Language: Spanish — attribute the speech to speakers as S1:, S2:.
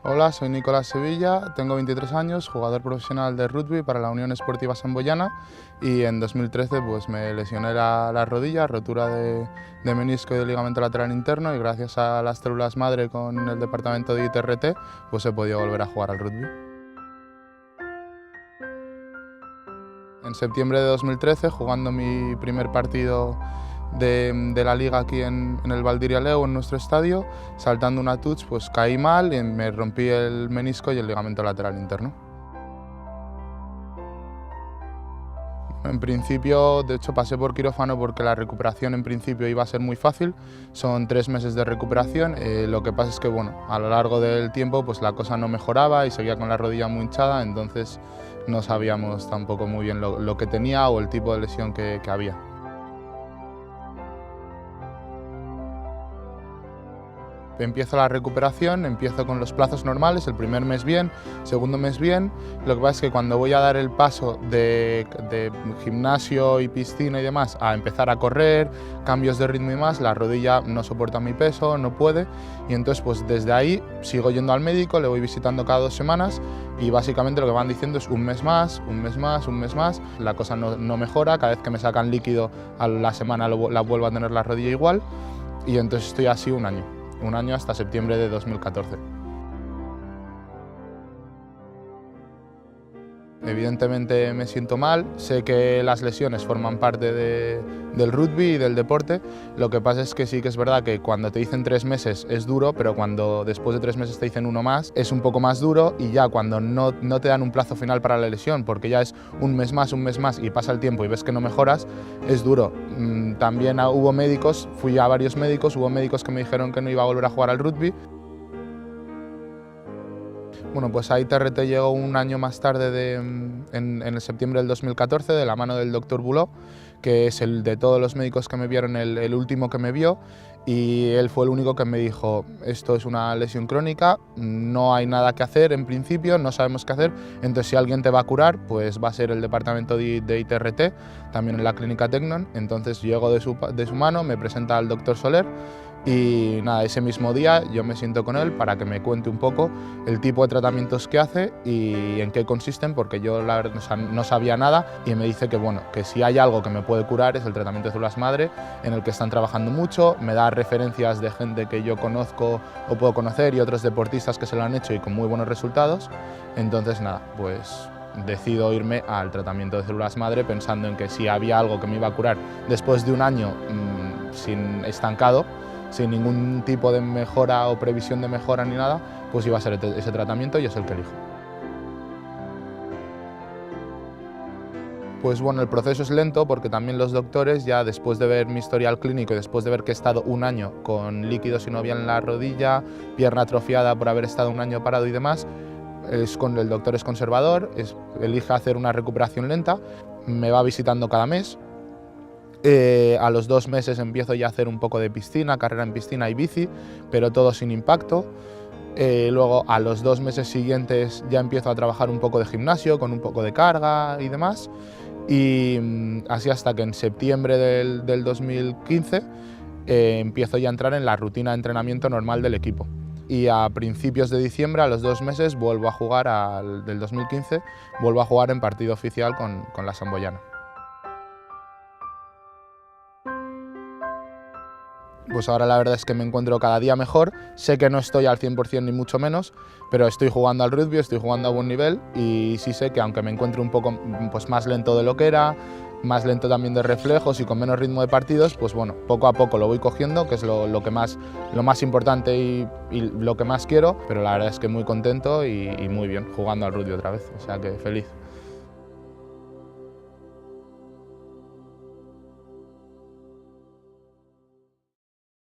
S1: Hola, soy Nicolás Sevilla, tengo 23 años, jugador profesional de rugby para la Unión Esportiva Samboyana y en 2013 pues, me lesioné la rodilla, rotura de menisco y de ligamento lateral interno y gracias a las células madre con el departamento de ITRT pues he podido volver a jugar al rugby. En septiembre de 2013, jugando mi primer partido de la liga aquí en el Valdiraleu, en nuestro estadio, saltando una touch, pues caí mal y me rompí el menisco y el ligamento lateral interno. En principio, de hecho, pasé por quirófano porque la recuperación en principio iba a ser muy fácil, son 3 meses de recuperación, lo que pasa es que bueno, a lo largo del tiempo pues la cosa no mejoraba y seguía con la rodilla muy hinchada, entonces no sabíamos tampoco muy bien lo que tenía o el tipo de lesión que había. Empiezo la recuperación, empiezo con los plazos normales, el primer mes bien, segundo mes bien. Lo que pasa es que cuando voy a dar el paso de gimnasio y piscina y demás a empezar a correr, cambios de ritmo y más, la rodilla no soporta mi peso, no puede. Y entonces pues desde ahí sigo yendo al médico, le voy visitando cada 2 semanas y básicamente lo que van diciendo es un mes más, un mes más, un mes más. La cosa no mejora, cada vez que me sacan líquido a la semana la vuelvo a tener la rodilla igual y entonces estoy así un año hasta septiembre de 2014. Evidentemente me siento mal, sé que las lesiones forman parte del rugby y del deporte, lo que pasa es que sí que es verdad que cuando te dicen 3 meses es duro, pero cuando después de 3 meses te dicen uno más es un poco más duro y ya cuando no te dan un plazo final para la lesión, porque ya es un mes más y pasa el tiempo y ves que no mejoras, es duro. También hubo médicos, fui a varios médicos, hubo médicos que me dijeron que no iba a volver a jugar al rugby. Bueno, pues a ITRT llegó un año más tarde, en el septiembre del 2014, de la mano del doctor Buló, que es el de todos los médicos que me vieron, el último que me vio, y él fue el único que me dijo, esto es una lesión crónica, no hay nada que hacer en principio, no sabemos qué hacer, entonces si alguien te va a curar, pues va a ser el departamento de ITRT, también en la clínica Tecnon. Entonces llego de su mano, me presenta al doctor Soler, y nada, ese mismo día yo me siento con él para que me cuente un poco el tipo de tratamientos que hace y en qué consisten, porque yo la verdad no sabía nada, y me dice que bueno, que si hay algo que me puede curar es el tratamiento de células madre, en el que están trabajando mucho, me da referencias de gente que yo conozco o puedo conocer y otros deportistas que se lo han hecho y con muy buenos resultados. Entonces nada, pues decido irme al tratamiento de células madre pensando en que si había algo que me iba a curar después de un año sin estancado, sin ningún tipo de mejora o previsión de mejora ni nada, pues iba a ser ese tratamiento y es el que elijo. Pues bueno, el proceso es lento porque también los doctores, ya después de ver mi historial clínico y después de ver que he estado un año con líquido sinovial en la rodilla, pierna atrofiada por haber estado un año parado y demás, el doctor es conservador, elige hacer una recuperación lenta, me va visitando cada mes. A los 2 meses empiezo ya a hacer un poco de piscina, carrera en piscina y bici, pero todo sin impacto. Luego a los 2 meses siguientes ya empiezo a trabajar un poco de gimnasio, con un poco de carga y demás. Y así hasta que en septiembre del 2015 empiezo ya a entrar en la rutina de entrenamiento normal del equipo. Y a principios de diciembre, a los 2 meses, vuelvo a jugar, del 2015, vuelvo a jugar en partido oficial con la Samboyana. Pues ahora la verdad es que me encuentro cada día mejor, sé que no estoy al 100% ni mucho menos, pero estoy jugando al rugby, estoy jugando a buen nivel y sí sé que aunque me encuentre un poco pues, más lento de lo que era, más lento también de reflejos y con menos ritmo de partidos, pues bueno, poco a poco lo voy cogiendo, que es lo más importante y lo que más quiero, pero la verdad es que muy contento y muy bien, jugando al rugby otra vez, o sea que feliz.